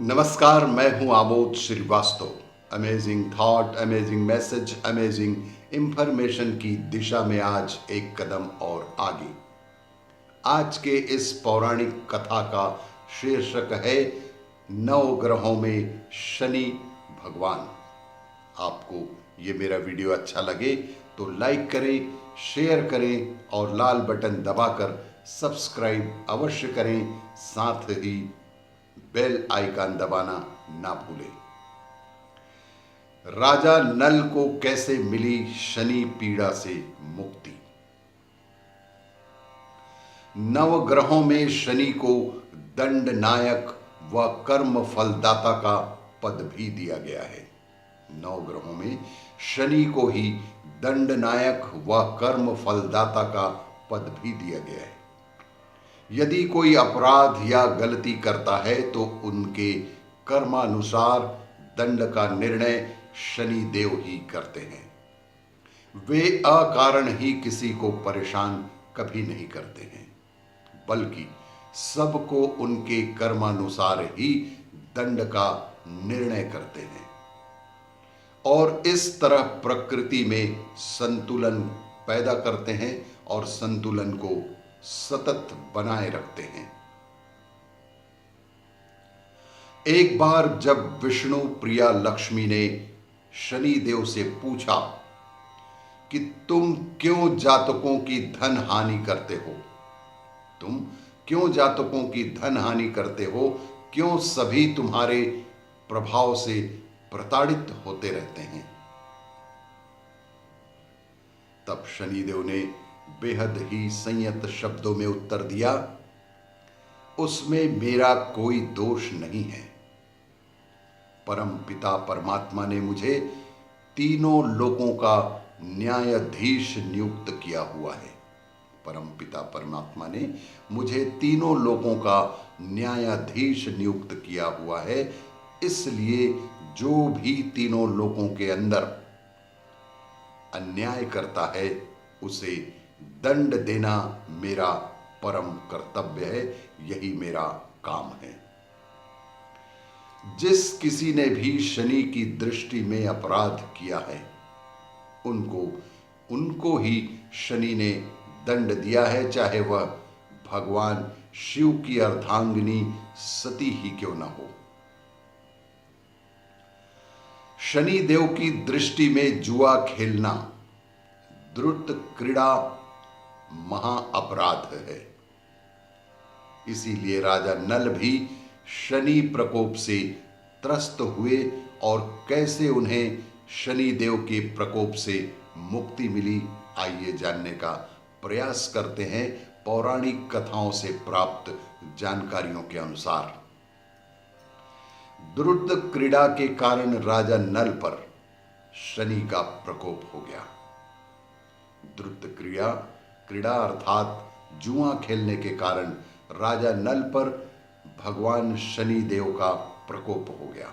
नमस्कार, मैं हूं Amod Shrivastava. Amazing thought, amazing message, amazing information की दिशा में आज एक कदम और आगे। आज के इस पौराणिक कथा का शीर्षक है नव ग्रहों में शनि भगवान। आपको ये मेरा वीडियो अच्छा लगे तो लाइक करें, शेयर करें और लाल बटन दबाकर सब्सक्राइब अवश्य करें। साथ ही बेल आइकन दबाना ना भूलें। राजा नल को कैसे मिली शनि पीड़ा से मुक्ति? नव ग्रहों में शनि को दंड नायक व कर्म फलदाता का पद भी दिया गया है। नव ग्रहों में शनि को ही दंड नायक व कर्म फलदाता का पद भी दिया गया है। यदि कोई अपराध या गलती करता है तो उनके कर्मानुसार दंड का निर्णय शनि देव ही करते हैं। वे अकारण ही किसी को परेशान कभी नहीं करते हैं, बल्कि सबको उनके कर्मानुसार ही दंड का निर्णय करते हैं और इस तरह प्रकृति में संतुलन पैदा करते हैं और संतुलन को सतत बनाए रखते हैं। एक बार जब विष्णु प्रिया लक्ष्मी ने शनि देव से पूछा कि तुम क्यों जातकों की धन हानि करते हो, तुम क्यों जातकों की धन हानि करते हो, क्यों सभी तुम्हारे प्रभाव से प्रताड़ित होते रहते हैं, तब शनिदेव ने बेहद ही संयत शब्दों में उत्तर दिया, उसमें मेरा कोई दोष नहीं है। परम पिता परमात्मा ने मुझे तीनों लोकों का न्यायाधीश नियुक्त किया हुआ है। परम पिता परमात्मा ने मुझे तीनों लोकों का न्यायाधीश नियुक्त किया हुआ है। इसलिए जो भी तीनों लोकों के अंदर अन्याय करता है उसे दंड देना मेरा परम कर्तव्य है, यही मेरा काम है। जिस किसी ने भी शनि की दृष्टि में अपराध किया है उनको ही शनि ने दंड दिया है, चाहे वह भगवान शिव की अर्धांगिनी सती ही क्यों न हो। शनि देव की दृष्टि में जुआ खेलना द्रुत क्रीड़ा महा अपराध है। इसीलिए राजा नल भी शनि प्रकोप से त्रस्त हुए और कैसे उन्हें शनि देव के प्रकोप से मुक्ति मिली, आइए जानने का प्रयास करते हैं पौराणिक कथाओं से प्राप्त जानकारियों के अनुसार। द्रुत क्रीड़ा के कारण राजा नल पर शनि का प्रकोप हो गया। द्रुत क्रीड़ा अर्थात जुआ खेलने के कारण राजा नल पर भगवान शनि देव का प्रकोप हो गया।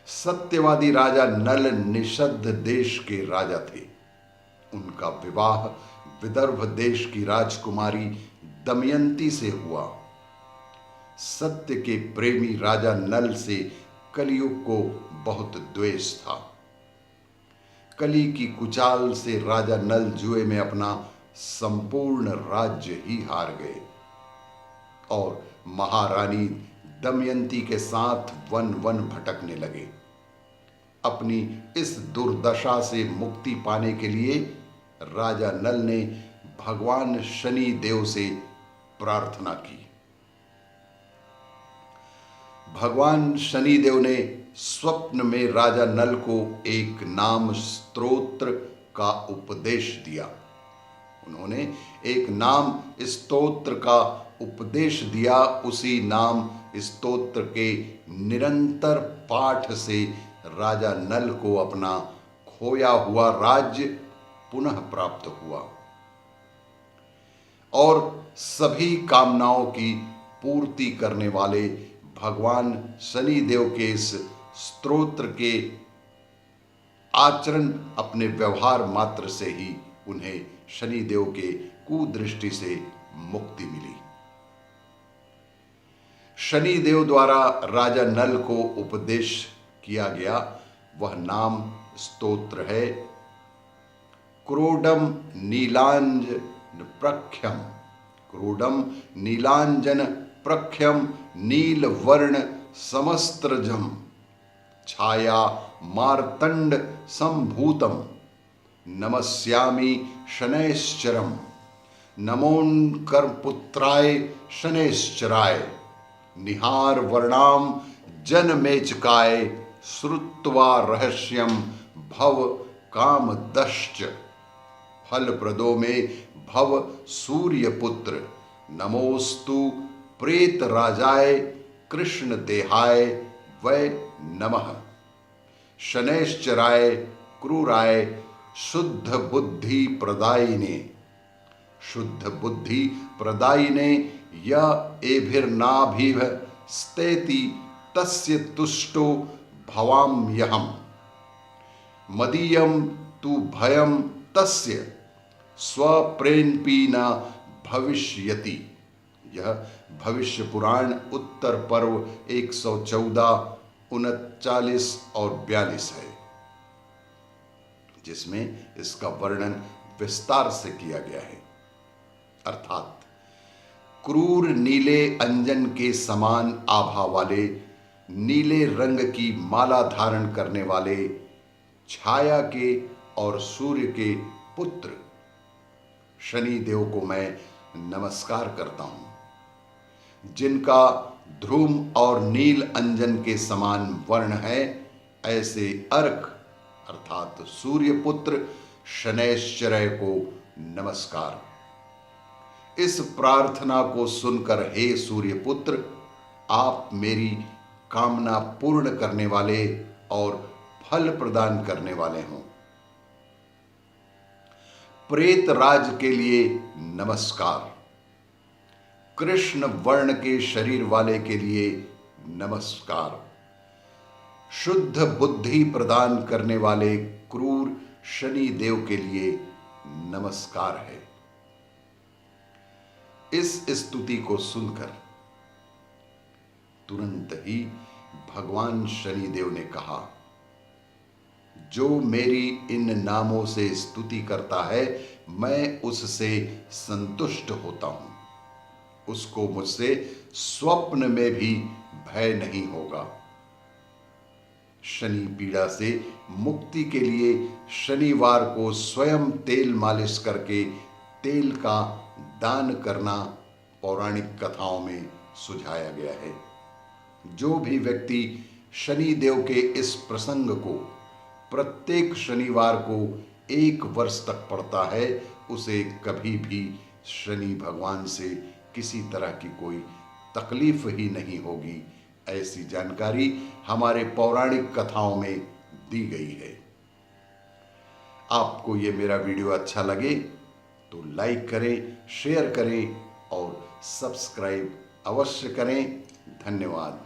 सत्यवादी राजा नल निषद देश के राजा थे। उनका विवाह विदर्भ देश की राजकुमारी दमयंती से हुआ। सत्य के प्रेमी राजा नल से कलियुग को बहुत द्वेष था। कली की कुचाल से राजा नल जुए में अपना संपूर्ण राज्य ही हार गए और महारानी दमयंती के साथ वन वन भटकने लगे। अपनी इस दुर्दशा से मुक्ति पाने के लिए राजा नल ने भगवान शनि देव से प्रार्थना की। भगवान शनि देव ने स्वप्न में राजा नल को एक नाम स्तोत्र का उपदेश दिया। उन्होंने एक नाम स्तोत्र का उपदेश दिया। उसी नाम स्तोत्र के निरंतर पाठ से राजा नल को अपना खोया हुआ राज्य पुनः प्राप्त हुआ और सभी कामनाओं की पूर्ति करने वाले भगवान शनि देव के इस स्तोत्र के आचरण अपने व्यवहार मात्र से ही उन्हें शनि देव के कुदृष्टि से मुक्ति मिली। शनि देव द्वारा राजा नल को उपदेश किया गया वह नाम स्तोत्र है क्रोडम नीलांजन प्रख्यम। क्रोडम नीलांजन प्रख्यम नीलवर्ण समस्त्रजम छाया मार्तंड संभूतम नमस्यामि शनैश्चरम नमोन्करपुत्राय शनैश्चराय निहार वर्णाम जनमेचकाय श्रुत्वा रहस्यम भव कामदश्च फलप्रदो में भव सूर्यपुत्र नमोस्तु प्रेत राजाय कृष्ण देहाय वै नमः शनैश्चराय क्रूराय शुद्ध बुद्धि प्रदायिने। शुद्ध बुद्धि प्रदायिने य एभिर्नाभिः स्तेति तस्य तुष्टो भवाम्यहम् मदीयं तु भयं तस्य स्वप्रेन्पी न भविष्यति। यह भविष्य पुराण उत्तर पर्व 114, 39 और 42 है, जिसमें इसका वर्णन विस्तार से किया गया है। अर्थात क्रूर नीले अंजन के समान आभा वाले नीले रंग की माला धारण करने वाले छाया के और सूर्य के पुत्र शनि देव को मैं नमस्कार करता हूं, जिनका ध्रुम और नील अंजन के समान वर्ण है। ऐसे अर्क अर्थात सूर्यपुत्र शनैश्चर को नमस्कार। इस प्रार्थना को सुनकर हे सूर्यपुत्र, आप मेरी कामना पूर्ण करने वाले और फल प्रदान करने वाले हों। प्रेत राज के लिए नमस्कार। कृष्ण वर्ण के शरीर वाले के लिए नमस्कार। शुद्ध बुद्धि प्रदान करने वाले क्रूर शनि देव के लिए नमस्कार है। इस स्तुति को सुनकर तुरंत ही भगवान शनि देव ने कहा, जो मेरी इन नामों से स्तुति करता है मैं उससे संतुष्ट होता हूं, उसको मुझसे स्वप्न में भी भय नहीं होगा। शनि पीड़ा से मुक्ति के लिए शनिवार को स्वयं तेल मालिश करके तेल का दान करना पौराणिक कथाओं में सुझाया गया है। जो भी व्यक्ति शनि देव के इस प्रसंग को प्रत्येक शनिवार को 1 वर्ष तक पढ़ता है, उसे कभी भी शनि भगवान से किसी तरह की कोई तकलीफ ही नहीं होगी। ऐसी जानकारी हमारे पौराणिक कथाओं में दी गई है। आपको ये मेरा वीडियो अच्छा लगे तो लाइक करें, शेयर करें और सब्सक्राइब अवश्य करें। धन्यवाद।